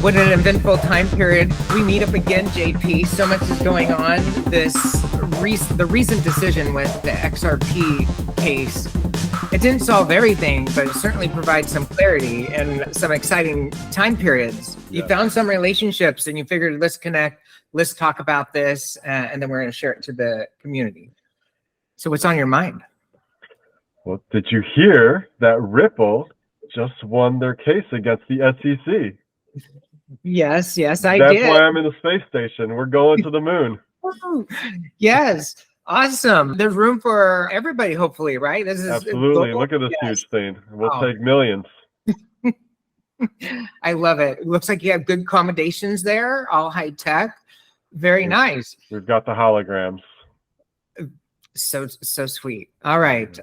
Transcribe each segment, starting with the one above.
What an eventful time period. We meet up again, JP. So much is going on. The recent decision with the XRP case, it didn't solve everything, but it certainly provides some clarity and some exciting time periods. You found some relationships and you figured, let's connect, let's talk about this, and then we're going to share it to the community. So what's on your mind? Well, did you hear that Ripple just won their case against the SEC? Yes, I did. That's why I'm in the space station. We're going to the moon. Yes, awesome. There's room for everybody, hopefully, right? This is absolutely. Look at this huge thing. We'll take millions. I love it. It looks like you have good accommodations there, all high tech. Very nice. We've got the holograms. So sweet. All right.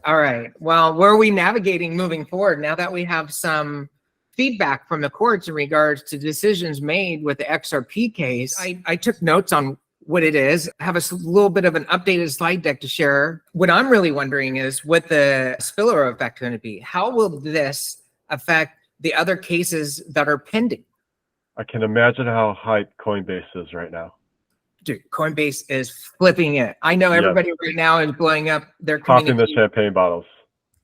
Well, where are we navigating moving forward now that we have some feedback from the courts in regards to decisions made with the XRP case? I took notes on what it is. I have a little bit of an updated slide deck to share. What I'm really wondering is what the spillover effect going to be. How will this affect the other cases that are pending? I can imagine how hyped Coinbase is right now. Dude, Coinbase is flipping it. I know everybody right now is blowing up their popping the champagne bottles.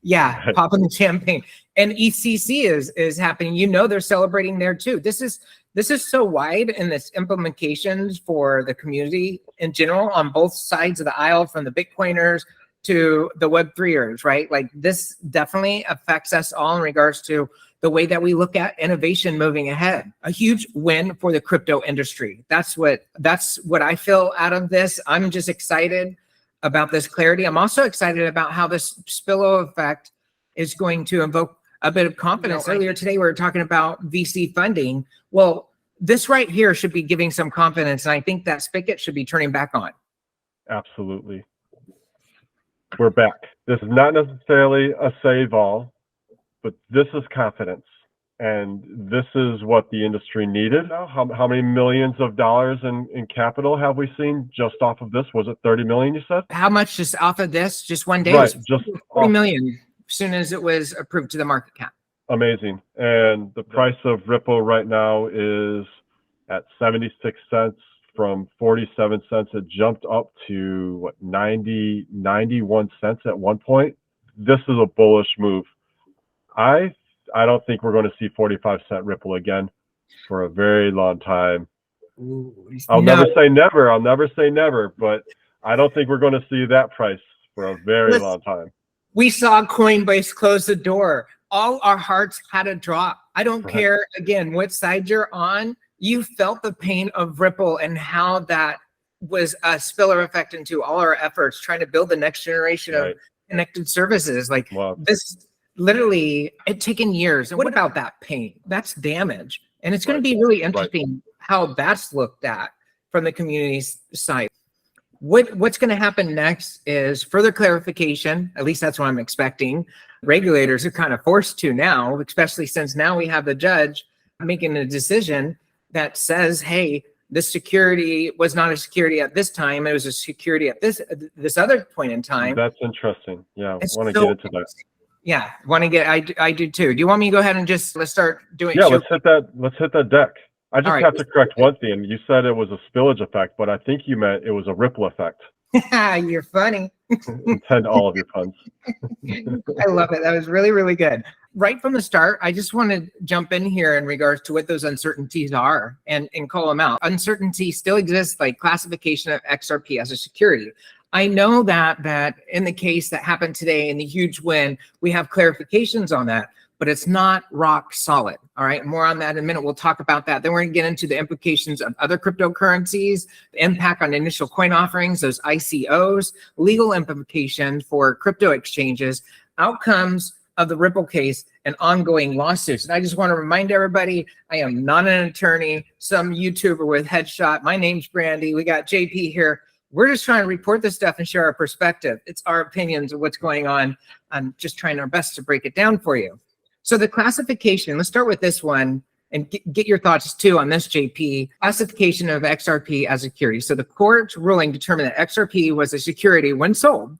Yeah, popping the champagne. And ECC is happening. You know, they're celebrating there too. This is so wide in this implications for the community in general on both sides of the aisle, from the Bitcoiners to the Web3ers, right? Like, this definitely affects us all in regards to the way that we look at innovation moving ahead. A huge win for the crypto industry. That's what I feel out of this. I'm just excited about this clarity. I'm also excited about how this spillover effect is going to invoke a bit of confidence. Earlier today, we were talking about VC funding. Well, this right here should be giving some confidence, and I think that spigot should be turning back on. Absolutely. We're back. This is not necessarily a save all, but this is confidence. And this is what the industry needed. How many millions of dollars in capital have we seen just off of this? Was it 30 million, you said? How much just off of this? Just one day? Right, just 40 million as soon as it was approved to the market cap. Amazing. And the price of Ripple right now is at 76 cents from 47 cents. It jumped up to 91 cents at one point. This is a bullish move. I don't think we're going to see 45-cent Ripple again for a very long time. I'll never say never, but I don't think we're going to see that price for a very long time. We saw Coinbase close the door. All our hearts had a drop. I don't care, again, what side you're on. You felt the pain of Ripple and how that was a spillover effect into all our efforts trying to build the next generation of connected services. Like, this literally, it's taken years. And what about that pain? That's damage. And it's going to be really interesting how that's looked at from the community's side. What's going to happen next is further clarification. At least that's what I'm expecting. Regulators are kind of forced to now, especially since now we have the judge making a decision that says, hey, this security was not a security at this time. It was a security at this other point in time. That's interesting. Yeah, I want to get into that. Yeah, I do too. Do you want me to go ahead and let's start doing? Yeah, let's hit that deck. I just have to correct one thing. You said it was a spillage effect, but I think you meant it was a ripple effect. You're funny. Intend all of your puns. I love it. That was really, really good. Right from the start, I just want to jump in here in regards to what those uncertainties are and call them out. Uncertainty still exists, like classification of XRP as a security. I know that in the case that happened today in the huge win, we have clarifications on that, but it's not rock solid. All right, more on that in a minute. We'll talk about that. Then we're going to get into the implications of other cryptocurrencies, the impact on initial coin offerings, those ICOs, legal implications for crypto exchanges, outcomes of the Ripple case, and ongoing lawsuits. And I just want to remind everybody, I am not an attorney, some YouTuber with headshot. My name's Brandy. We got JP here. We're just trying to report this stuff and share our perspective. It's our opinions of what's going on. I'm just trying our best to break it down for you. So the classification, let's start with this one and get your thoughts too on this, JP. Classification of XRP as a security. So the court's ruling determined that XRP was a security when sold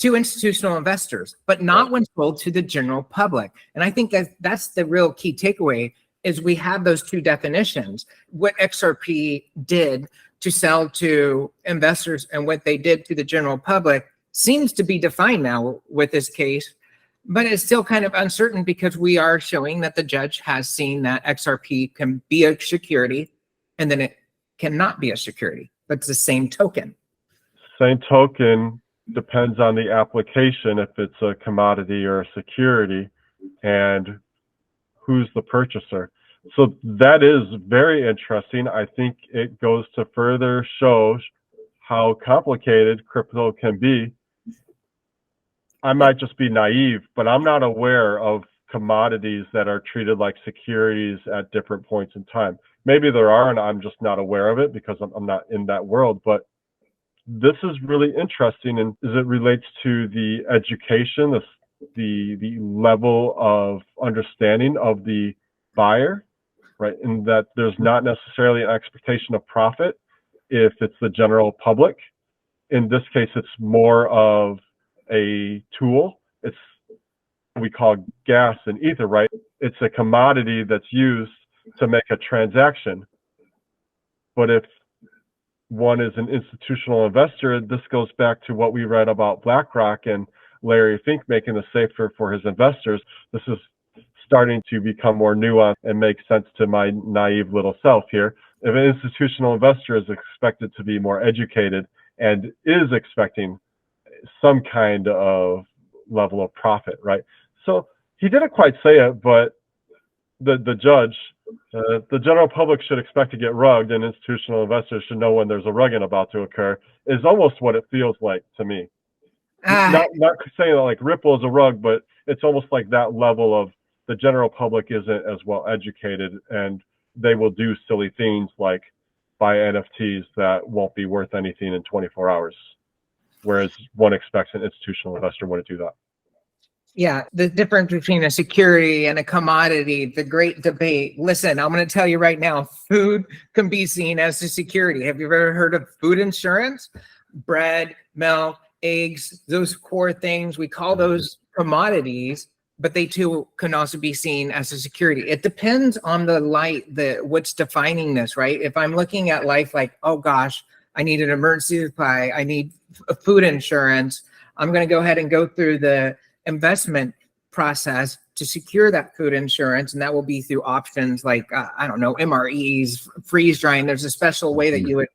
to institutional investors, but not when sold to the general public. And I think that's the real key takeaway. is we have those two definitions. What XRP did to sell to investors and what they did to the general public seems to be defined now with this case, but it's still kind of uncertain because we are showing that the judge has seen that XRP can be a security and then it cannot be a security, but it's the same token. Same token depends on the application, if it's a commodity or a security, and who's the purchaser. So that is very interesting. I think it goes to further show how complicated crypto can be. I might just be naive, but I'm not aware of commodities that are treated like securities at different points in time. Maybe there are, and I'm just not aware of it because I'm not in that world. But this is really interesting, and as it relates to the education, the level of understanding of the buyer, right? In that there's not necessarily an expectation of profit if it's the general public. In this case, it's more of a tool. It's we call gas and ether, right? It's a commodity that's used to make a transaction. But if one is an institutional investor, this goes back to what we read about BlackRock and Larry Fink making it safer for his investors. This is starting to become more nuanced and make sense to my naive little self here. If an institutional investor is expected to be more educated and is expecting some kind of level of profit, right? So he didn't quite say it, but the judge, the general public should expect to get rugged, and institutional investors should know when there's a rugging about to occur, is almost what it feels like to me. Not saying that like Ripple is a rug, but it's almost like that level of the general public isn't as well educated, and they will do silly things like buy NFTs that won't be worth anything in 24 hours. Whereas one expects an institutional investor wouldn't do that. Yeah, the difference between a security and a commodity, the great debate. Listen, I'm going to tell you right now, food can be seen as a security. Have you ever heard of food insurance? Bread, milk, eggs, those core things, we call those commodities, but they too can also be seen as a security. It depends on the light, what's defining this, right? If I'm looking at life like, oh gosh, I need an emergency supply, I need food insurance, I'm going to go ahead and go through the investment process to secure that food insurance, and that will be through options like I don't know, MREs, freeze drying. There's a special way that you would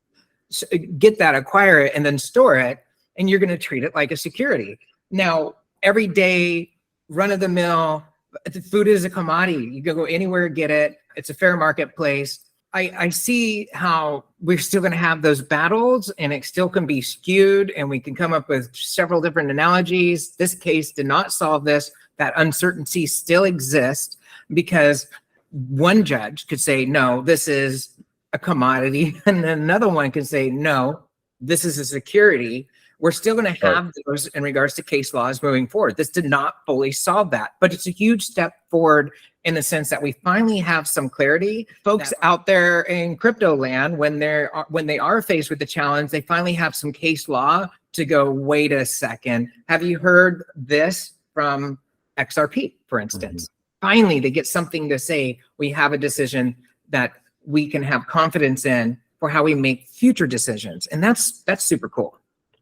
get that, acquire it, and then store it, and you're going to treat it like a security. Now, everyday run-of-the-mill, the food is a commodity. You can go anywhere, get it. It's a fair marketplace. I see how we're still going to have those battles, and it still can be skewed, and we can come up with several different analogies. This case did not solve this. That uncertainty still exists because one judge could say, no, this is a commodity, and then another one could say, no, this is a security. We're still going to have those in regards to case laws moving forward. This did not fully solve that, but it's a huge step forward in the sense that we finally have some clarity. Folks out there in crypto land, when they are faced with the challenge, they finally have some case law to go, wait a second, have you heard this from XRP, for instance? Finally, they get something to say. We have a decision that we can have confidence in for how we make future decisions. And that's super cool.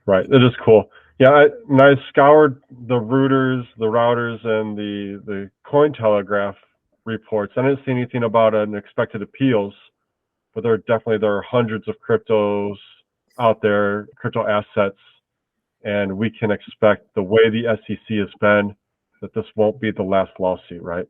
Right, it is cool. Yeah, I scoured the routers, and the Cointelegraph reports. I didn't see anything about an expected appeals, but there are hundreds of cryptos out there, crypto assets, and we can expect the way the SEC has been that this won't be the last lawsuit, right?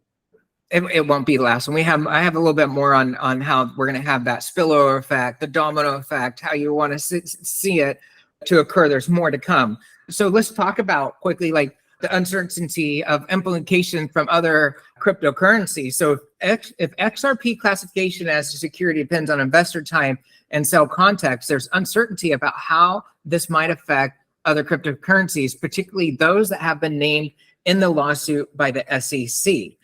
It won't be the last one. I have a little bit more on how we're going to have that spillover effect, the domino effect, how you want to see it to occur. There's more to come. So let's talk about quickly, like the uncertainty of implication from other cryptocurrencies. So if XRP classification as a security depends on investor time and sell context, there's uncertainty about how this might affect other cryptocurrencies, particularly those that have been named in the lawsuit by the SEC.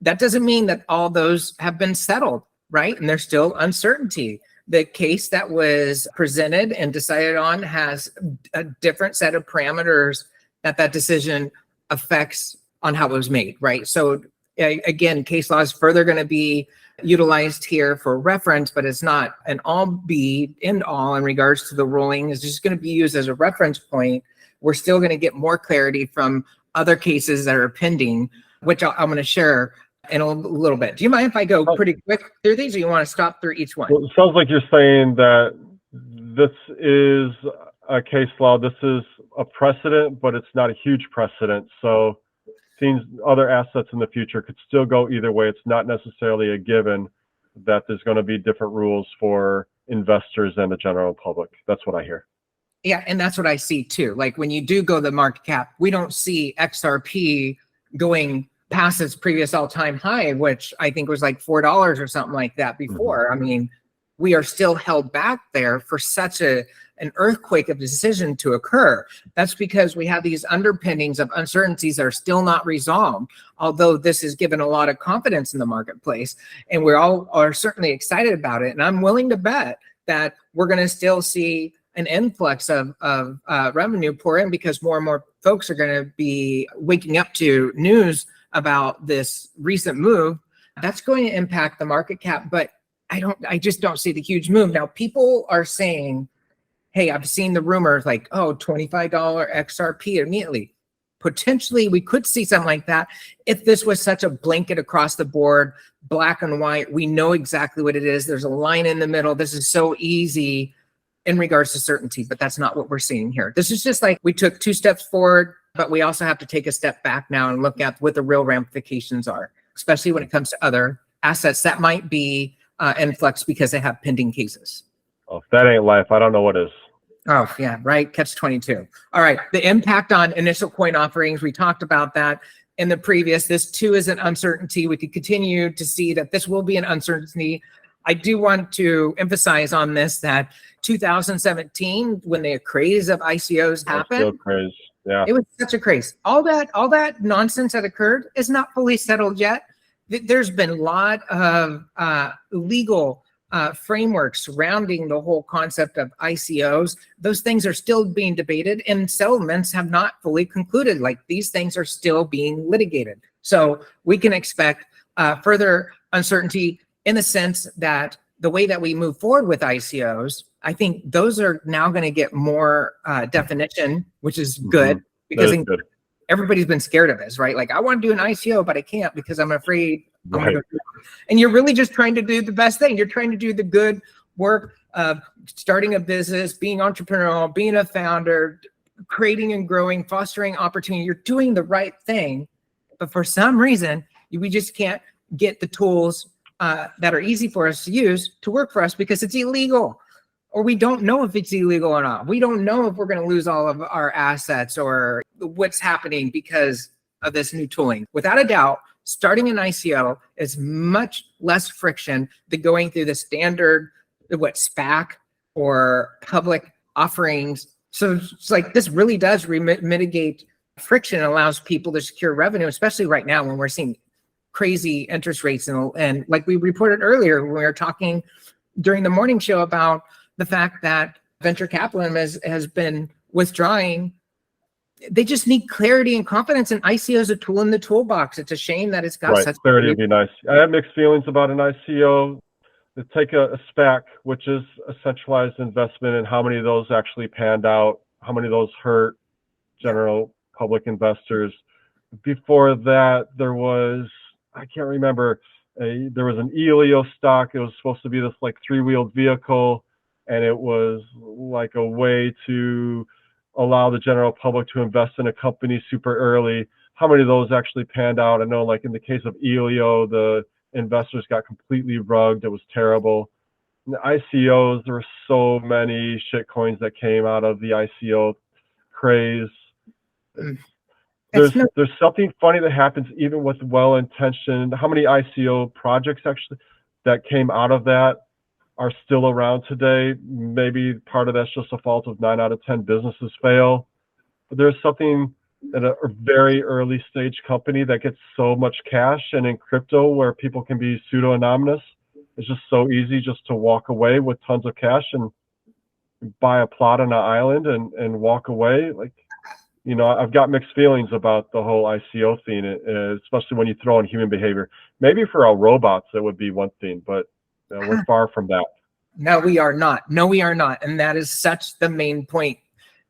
That doesn't mean that all those have been settled, right? And there's still uncertainty. The case that was presented and decided on has a different set of parameters that decision affects on how it was made, right? So Again, case law is further going to be utilized here for reference, but it's not an all be end all in regards to the ruling. It's just going to be used as a reference point. We're still going to get more clarity from other cases that are pending, which I'm going to share in a little bit. Do you mind if I go pretty quick through these, or you want to stop through each one? Well, it sounds like you're saying that this is a case law. This is a precedent, but it's not a huge precedent. So seeing other assets in the future could still go either way. It's not necessarily a given that there's going to be different rules for investors and the general public. That's what I hear. Yeah, and that's what I see too. Like when you do go the market cap, we don't see XRP going past its previous all-time high, which I think was like $4 or something like that before. I mean, we are still held back there for such an earthquake of decision to occur. That's because we have these underpinnings of uncertainties that are still not resolved, although this has given a lot of confidence in the marketplace, and we all are certainly excited about it. And I'm willing to bet that we're going to still see an influx of revenue pour in, because more and more folks are going to be waking up to news about this recent move. That's going to impact the market cap, but I just don't see the huge move. Now, people are saying, hey, I've seen the rumors like, oh, $25 XRP immediately. Potentially, we could see something like that if this was such a blanket across the board, black and white. We know exactly what it is. There's a line in the middle. This is so easy in regards to certainty, but that's not what we're seeing here. This is just like we took 2 steps forward, but we also have to take a step back now and look at what the real ramifications are, especially when it comes to other assets that might be in flux because they have pending cases. Oh, if that ain't life, I don't know what is. Oh, yeah, right. Catch 22. All right. The impact on initial coin offerings. We talked about that in the previous. This too is an uncertainty. We could continue to see that this will be an uncertainty. I do want to emphasize on this that 2017, when the craze of ICOs happened, craze. Yeah. It was such a craze. All that nonsense that occurred is not fully settled yet. There's been a lot of legal framework surrounding the whole concept of ICOs. Those things are still being debated, and settlements have not fully concluded. Like, these things are still being litigated. So we can expect further uncertainty in the sense that the way that we move forward with ICOs, I think those are now going to get more definition, which is good, because everybody's been scared of this, right? Like, I want to do an ICO, but I can't because I'm afraid I'm going to go. And you're really just trying to do the best thing. You're trying to do the good work of starting a business, being entrepreneurial, being a founder, creating and growing, fostering opportunity. You're doing the right thing, but for some reason, we just can't get the tools that are easy for us to use to work for us because it's illegal, or we don't know if it's illegal or not. We don't know if we're going to lose all of our assets or what's happening because of this new tooling. Without a doubt, starting an ICO is much less friction than going through the standard, SPAC or public offerings. So it's like, this really does mitigate friction and allows people to secure revenue, especially right now when we're seeing crazy interest rates. And like we reported earlier, when we were talking during the morning show about the fact that venture capitalism has been withdrawing. They just need clarity and confidence, and ICO is a tool in the toolbox. It's a shame that it's got such clarity would be nice. I have mixed feelings about an ICO. Take a SPAC, which is a centralized investment, and how many of those actually panned out, how many of those hurt general public investors. Before that, there was, I can't remember, there was an Elio stock. It was supposed to be this like 3-wheeled vehicle, and it was like a way to allow the general public to invest in a company super early. How many of those actually panned out? I know, like in the case of Elio, the investors got completely rugged. It was terrible. In the ICOs, there were so many shit coins that came out of the ICO craze. There's something funny that happens even with well-intentioned. How many ICO projects actually that came out of that are still around today? Maybe part of that's just a fault of 9 out of 10 businesses fail. But there's something at a very early stage company that gets so much cash, and in crypto where people can be pseudo-anonymous, it's just so easy just to walk away with tons of cash and buy a plot on an island and walk away. Like, I've got mixed feelings about the whole ICO thing, especially when you throw in human behavior. Maybe for our robots, that would be one thing, but we're far from that. No, we are not. No, we are not. And that is such the main point.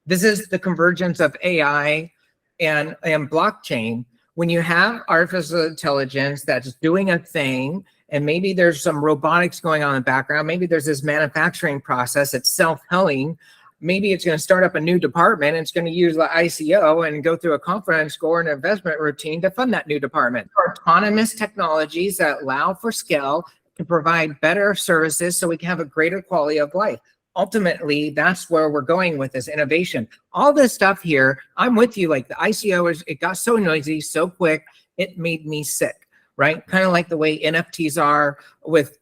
This is the convergence of AI and blockchain. When you have artificial intelligence that's doing a thing, and maybe there's some robotics going on in the background, maybe there's this manufacturing process that's self-healing, maybe it's going to start up a new department and it's going to use the ICO and go through a confidence score and investment routine to fund that new department. Autonomous technologies that allow for scale to provide better services so we can have a greater quality of life. Ultimately, that's where we're going with this innovation. All this stuff here, I'm with you. Like the ICO, it got so noisy, so quick, it made me sick, right? Kind of like the way NFTs are with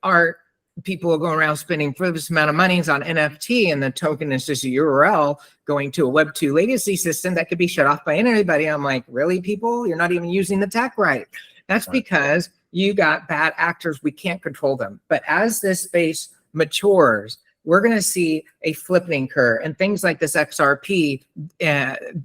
art. People are going around spending frivolous amount of monies on NFT, and the token is just a URL going to a Web2 legacy system that could be shut off by anybody. I'm like, really, people? You're not even using the tech right. That's because you got bad actors. We can't control them. But as this space matures, we're going to see a flipping curve, and things like this XRP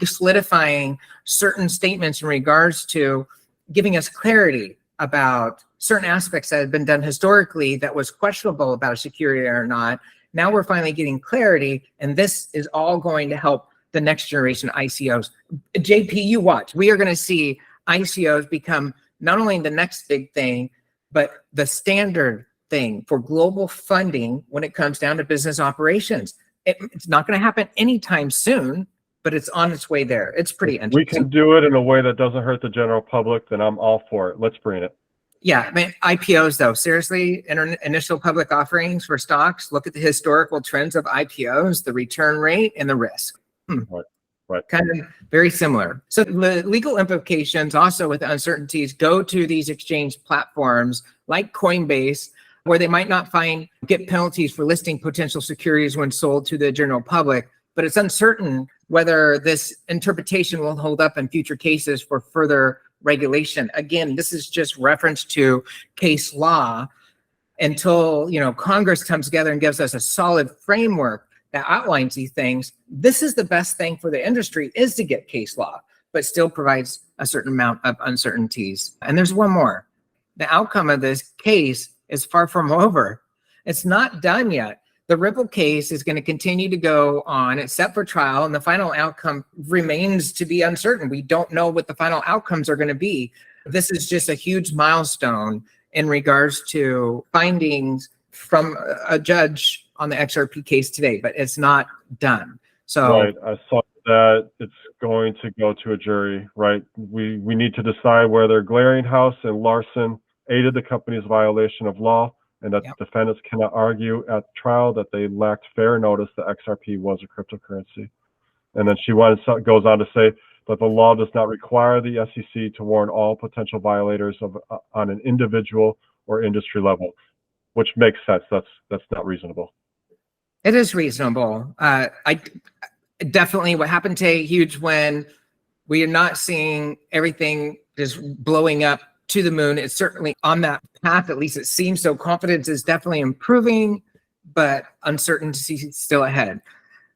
solidifying certain statements in regards to giving us clarity about certain aspects that have been done historically that was questionable about security or not. Now we're finally getting clarity, and this is all going to help the next generation ICOs. JP, you watch. We are going to see ICOs become not only the next big thing, but the standard thing for global funding when it comes down to business operations. It's not going to happen anytime soon, but it's on its way there. It's pretty interesting. We can do it in a way that doesn't hurt the general public, then I'm all for it. Let's bring it. Yeah, I mean, IPOs though, seriously, initial public offerings for stocks, look at the historical trends of IPOs, the return rate and the risk. Right. Kind of very similar. So the legal implications also with uncertainties go to these exchange platforms like Coinbase, where they might not get penalties for listing potential securities when sold to the general public, but it's uncertain whether this interpretation will hold up in future cases for further regulation. Again, this is just reference to case law until Congress comes together and gives us a solid framework that outlines these things. This is the best thing for the industry, is to get case law, but still provides a certain amount of uncertainties. And there's one more. The outcome of this case is far from over. It's not done yet. The Ripple case is going to continue to go on. It's set for trial, and the final outcome remains to be uncertain. We don't know what the final outcomes are going to be. This is just a huge milestone in regards to findings from a judge on the XRP case today, but it's not done. So right, I saw that it's going to go to a jury, right? We need to decide whether Glaringhouse and Larson aided the company's violation of law, and that defendants cannot argue at trial that they lacked fair notice that XRP was a cryptocurrency. And then she goes on to say that the law does not require the SEC to warn all potential violators on an individual or industry level, which makes sense. That's not reasonable. It is reasonable. I definitely, what happened today, huge when we are not seeing everything just blowing up to the moon. It's certainly on that path, at least it seems so. Confidence is definitely improving, but uncertainty is still ahead.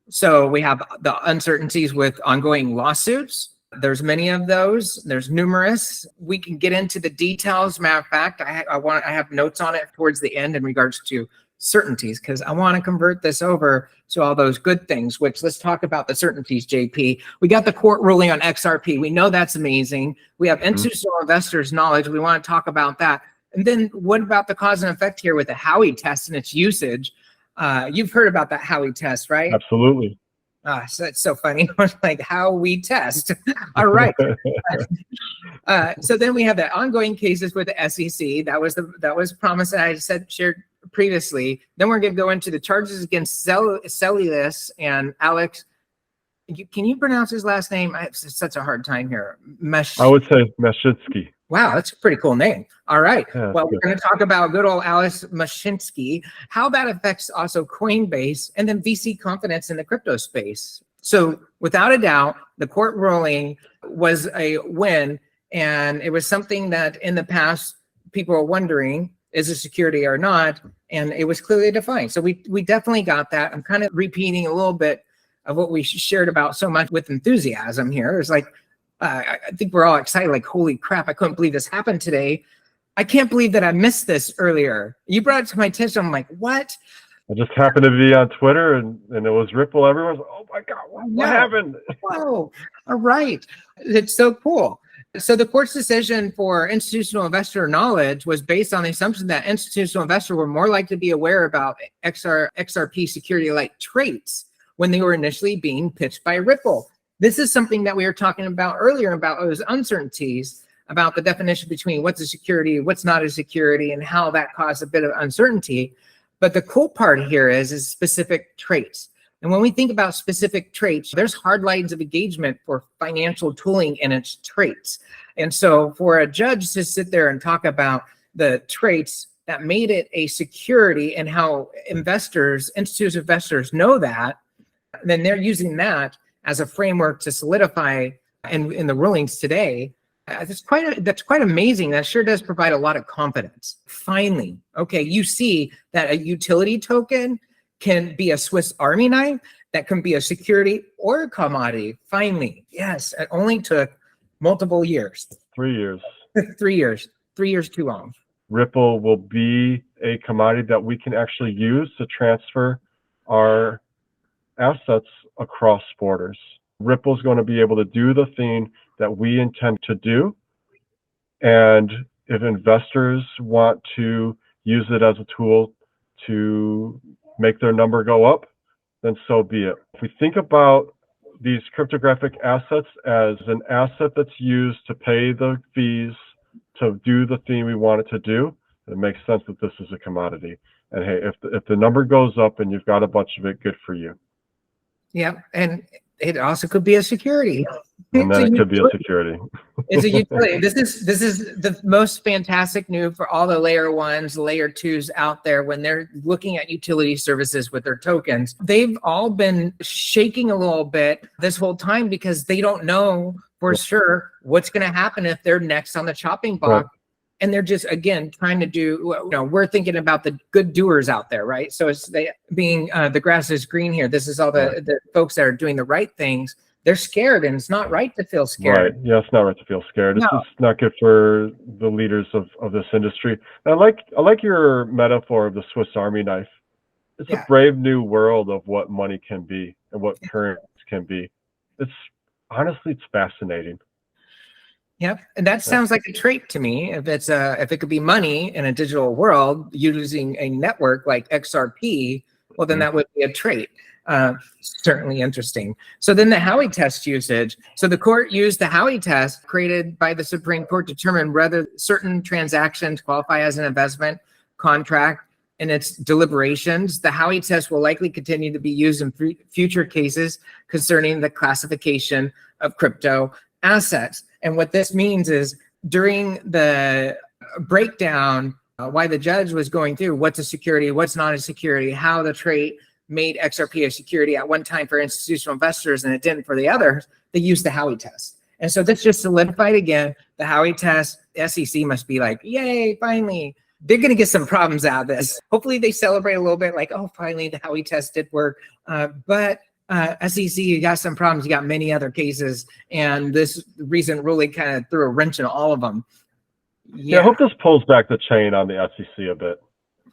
So we have the uncertainties with ongoing lawsuits. There's many of those. There's numerous. We can get into the details. Matter of fact, I have notes on it towards the end in regards to certainties, because I want to convert this over to all those good things, which let's talk about the certainties, JP. We got the court ruling on XRP. We know that's amazing. We have institutional investors' knowledge. We want to talk about that. And then what about the cause and effect here with the Howey test and its usage? You've heard about that Howey test, right? Absolutely. So that's so funny. Like how we test. All right. So then we have the ongoing cases with the SEC. That was promised that I shared previously. Then we're going to go into the charges against Celius and Alex. Can you pronounce his last name? I have such a hard time here. I would say Mashinsky. Wow, that's a pretty cool name. All right. Yeah, well, we're going to talk about good old Alice Mashinsky, how that affects also Coinbase, and then VC confidence in the crypto space. So without a doubt, the court ruling was a win, and it was something that in the past people were wondering, is it security or not? And it was clearly defined. So we definitely got that. I'm kind of repeating a little bit of what we shared about so much with enthusiasm here. It's like, I think we're all excited, like, holy crap, I couldn't believe this happened today. I can't believe that I missed this earlier. You brought it to my attention. I'm like, what? I just happened to be on Twitter and it was Ripple. Everyone's, oh my God, what happened? Whoa, all right. It's so cool. So the court's decision for institutional investor knowledge was based on the assumption that institutional investors were more likely to be aware about XRP security-like traits when they were initially being pitched by Ripple. This is something that we were talking about earlier about those uncertainties, about the definition between what's a security, what's not a security, and how that caused a bit of uncertainty. But the cool part here is specific traits. And when we think about specific traits, there's hard lines of engagement for financial tooling and its traits. And so for a judge to sit there and talk about the traits that made it a security and how investors, institutional investors know that, then they're using that as a framework to solidify in the rulings today. That's quite amazing. That sure does provide a lot of confidence. Finally, okay, you see that a utility token can be a Swiss Army knife, that can be a security or a commodity. Finally, yes, it only took multiple years. 3 years. 3 years. 3 years too long. Ripple will be a commodity that we can actually use to transfer our assets across borders. Ripple's going to be able to do the thing that we intend to do. And if investors want to use it as a tool to make their number go up, then so be it. If we think about these cryptographic assets as an asset that's used to pay the fees to do the thing we want it to do, it makes sense that this is a commodity. And hey, if the number goes up and you've got a bunch of it, good for you. Yeah, and it also could be a security. And then it could be a security. It's a utility. This is the most fantastic news for all the layer ones, layer twos out there when they're looking at utility services with their tokens. They've all been shaking a little bit this whole time because they don't know for sure what's going to happen if they're next on the chopping block. Right. And they're just, again, trying to do, we're thinking about the good doers out there, right? So it's the grass is green here. This is all the folks that are doing the right things. They're scared, and it's not right to feel scared. Right. Yeah, it's not right to feel scared. No. It's not good for the leaders of this industry. And I like your metaphor of the Swiss Army knife. It's a brave new world of what money can be and what currencies can be. Honestly, it's fascinating. Yep, and that sounds like a trait to me. If it could be money in a digital world using a network like XRP, well, then that would be a trait. Certainly interesting. So then the Howey test usage. So the court used the Howey test created by the Supreme Court to determine whether certain transactions qualify as an investment contract. In its deliberations, the Howey test will likely continue to be used in future cases concerning the classification of crypto assets. And what this means is during the breakdown, why the judge was going through what's a security, what's not a security, how the trait made XRP a security at one time for institutional investors and it didn't for the others, they used the Howey test. And so this just solidified again, the Howey test. The SEC must be like, yay, finally. They're going to get some problems out of this. Hopefully they celebrate a little bit like, oh, finally the Howey test did work. But SEC, you got some problems. You got many other cases. And this recent ruling kind of threw a wrench in all of them. Yeah, I hope this pulls back the chain on the SEC a bit.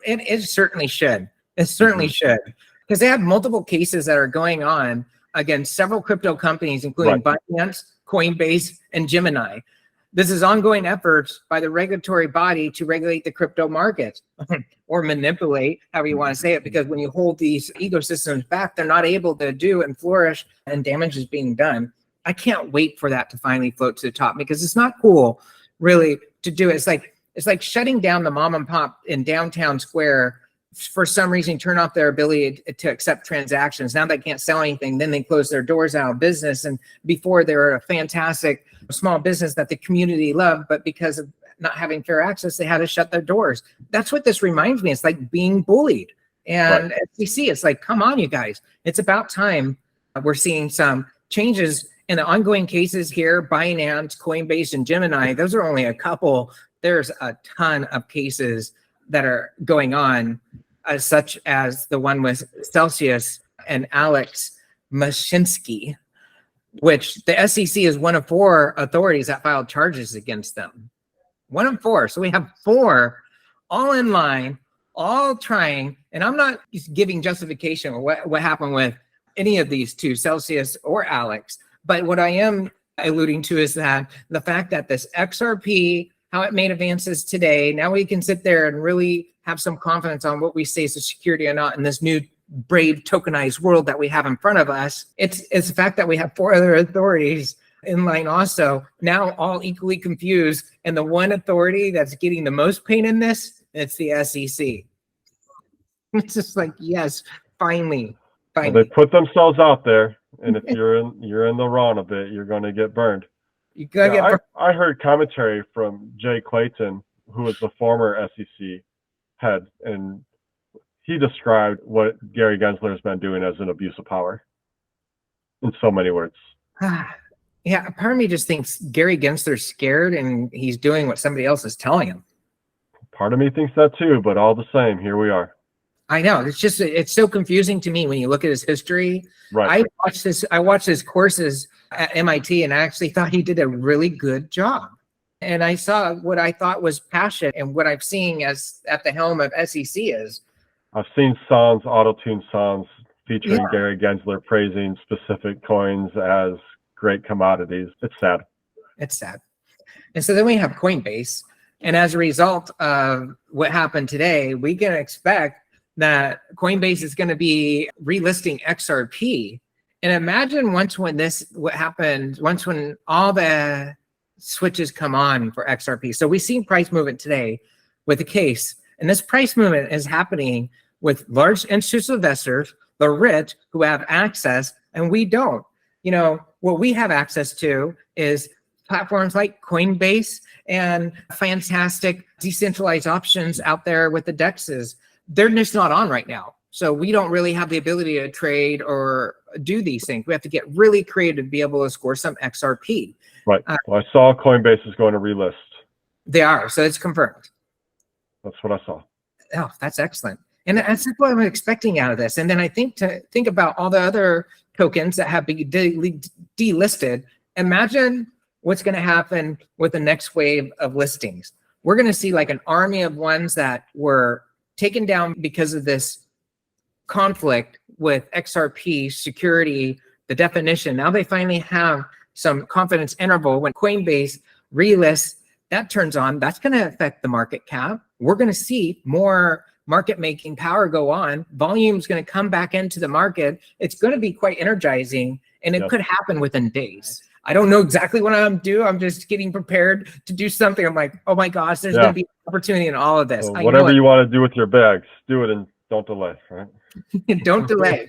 It certainly should. It certainly should. Because they have multiple cases that are going on against several crypto companies, including Binance, Coinbase, and Gemini. This is ongoing efforts by the regulatory body to regulate the crypto market or manipulate, however you want to say it, because when you hold these ecosystems back, they're not able to do and flourish and damage is being done. I can't wait for that to finally float to the top because it's not cool really to do it. It's like shutting down the mom and pop in downtown square for some reason turn off their ability to accept transactions. Now they can't sell anything. Then they close their doors out of business. And before they were a fantastic small business that the community loved, but because of not having fair access, they had to shut their doors. That's what this reminds me. It's like being bullied. And SEC, it's like, come on, you guys. It's about time. We're seeing some changes in the ongoing cases here. Binance, Coinbase, and Gemini, those are only a couple. There's a ton of cases that are going on, such as the one with Celsius and Alex Mashinsky, which the SEC is one of 4 authorities that filed charges against them. 1 of 4. So we have 4 all in line, all trying, and I'm not giving justification of what happened with any of these 2, Celsius or Alex, but what I am alluding to is that the fact that this XRP, how it made advances today, now we can sit there and really have some confidence on what we say is a security or not in this new brave tokenized world that we have in front of us. It's the fact that we have 4 other authorities in line also, now all equally confused, and the one authority that's getting the most pain in this, it's the SEC. It's just like, yes, finally. Well, they put themselves out there, and if you're in the wrong of it, you're going to get burned. You gotta I heard commentary from Jay Clayton, who was the former SEC head, and he described what Gary Gensler has been doing as an abuse of power in so many words. Yeah, part of me just thinks Gary Gensler's scared and he's doing what somebody else is telling him. Part of me thinks that too, but all the same, here we are. I know, it's so confusing to me when you look at his history. Right. I watched his courses at MIT, and I actually thought he did a really good job. And I saw what I thought was passion, and what I've seen as at the helm of SEC is. I've seen songs, auto-tune songs featuring Gary Gensler praising specific coins as great commodities. It's sad. It's sad. And so then we have Coinbase, and as a result of what happened today, we can expect that Coinbase is going to be relisting XRP. And imagine when all the switches come on for XRP. So we've seen price movement today with the case, and this price movement is happening with large institutional investors, the rich, who have access, and we don't. What we have access to is platforms like Coinbase and fantastic decentralized options out there with the DEXs. They're just not on right now. So we don't really have the ability to trade or do these things. We have to get really creative to be able to score some XRP. Right. Well, I saw Coinbase is going to relist. They are. So it's confirmed. That's what I saw. Oh, that's excellent. And that's what I'm expecting out of this. And then I think about all the other tokens that have been delisted. Imagine what's going to happen with the next wave of listings. We're going to see like an army of ones that were taken down because of this conflict with XRP security, the definition. Now they finally have some confidence interval. When Coinbase relists, that turns on, that's going to affect the market cap. We're going to see more market making power go on. Volume's going to come back into the market. It's going to be quite energizing, and it could happen within days. I don't know exactly what I'm doing. I'm just getting prepared to do something. I'm like, oh my gosh, there's going to be an opportunity in all of this. So whatever you want to do with your bags, do it and don't delay, right? Don't delay.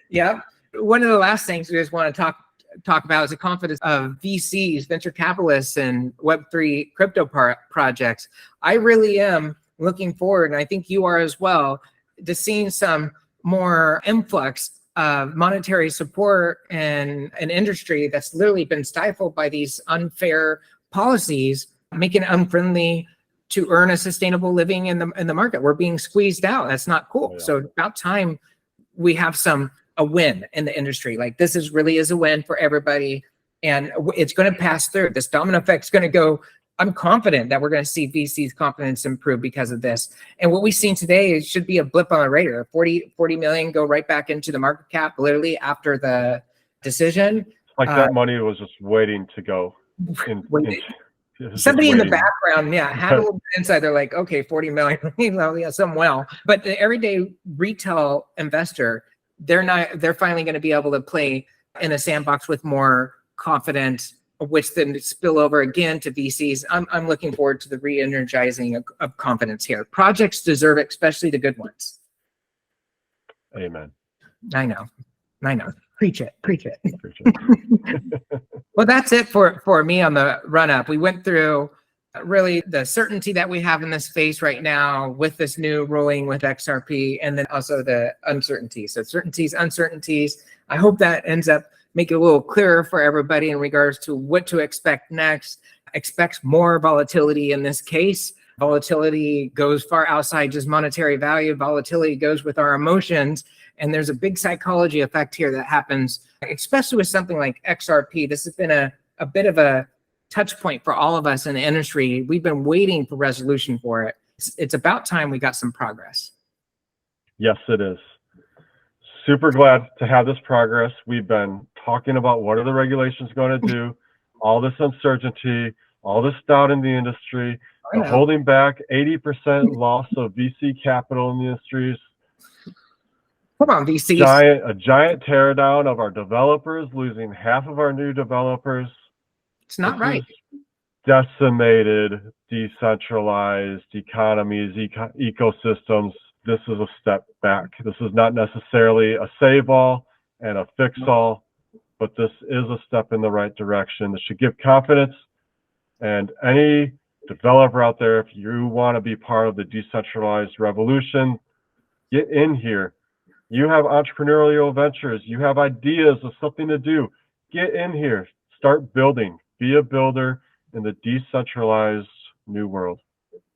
Yeah. One of the last things we just want to talk about is the confidence of VCs, venture capitalists, and Web3 crypto projects. I really am looking forward, and I think you are as well, to seeing some more influx of monetary support in an industry that's literally been stifled by these unfair policies, making it unfriendly to earn a sustainable living in the market. We're being squeezed out. That's not cool. So about time we have a win in the industry. Like this really is a win for everybody, and it's going to pass through. This domino effect is going to go. I'm confident that we're going to see VC's confidence improve because of this. And what we've seen today should be a blip on the radar. 40 million go right back into the market cap literally after the decision. Like that money was just waiting to go. Somebody in the background, had a little bit inside. They're like, okay, 40 million, some well. But the everyday retail investor, they're finally going to be able to play in a sandbox with more confidence, which then spill over again to VCs. I'm looking forward to the re-energizing of confidence here. Projects deserve it, especially the good ones. Amen. I know. Preach it. Well, that's it for me on the run up. We went through really the certainty that we have in this space right now with this new ruling with XRP, and then also the uncertainty. So certainties, uncertainties. I hope that ends up making it a little clearer for everybody in regards to what to expect next. Expect more volatility in this case. Volatility goes far outside just monetary value. Volatility goes with our emotions. And there's a big psychology effect here that happens, especially with something like XRP. This has been a bit of a touch point for all of us in the industry. We've been waiting for resolution for it. It's about time we got some progress. Yes, it is. Super glad to have this progress. We've been talking about what are the regulations going to do, all this uncertainty, all this doubt in the industry, holding back 80% loss of VC capital in the industries. Come on, VCs. A giant teardown of our developers, losing half of our new developers. It's not right. Decimated, decentralized economies, ecosystems. This is a step back. This is not necessarily a save-all and a fix-all, but this is a step in the right direction. This should give confidence. And any developer out there, if you want to be part of the decentralized revolution, get in here. You have entrepreneurial ventures. You have ideas of something to do. Get in here. Start building. Be a builder in the decentralized new world.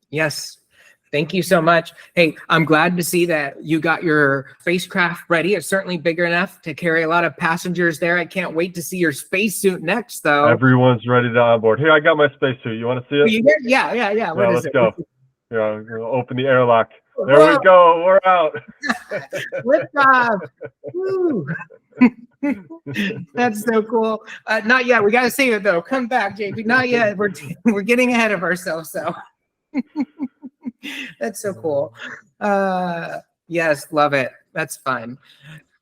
Yes. Thank you so much. Hey, I'm glad to see that you got your spacecraft ready. It's certainly bigger enough to carry a lot of passengers there. I can't wait to see your spacesuit next, though. Everyone's ready to onboard. Here, I got my spacesuit. You want to see it? Yeah. Let's go. Yeah, we'll open the airlock. There we go. We're out. Liftoff. Woo. That's so cool. Not yet. We got to save it, though. Come back, JP. Not yet. We're getting ahead of ourselves, so. That's so cool. Yes, love it. That's fun.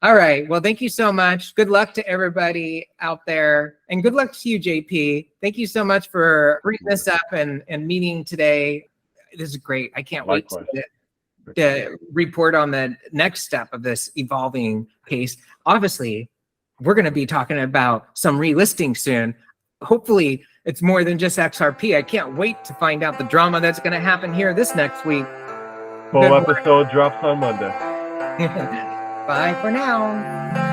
All right. Well, thank you so much. Good luck to everybody out there. And good luck to you, JP. Thank you so much for bringing this up and meeting today. This is great. I can't wait to report on the next step of this evolving case. Obviously, we're going to be talking about some relisting soon. Hopefully, it's more than just XRP. I can't wait to find out the drama that's going to happen here this next week. Full episode drops on Monday. Bye for now.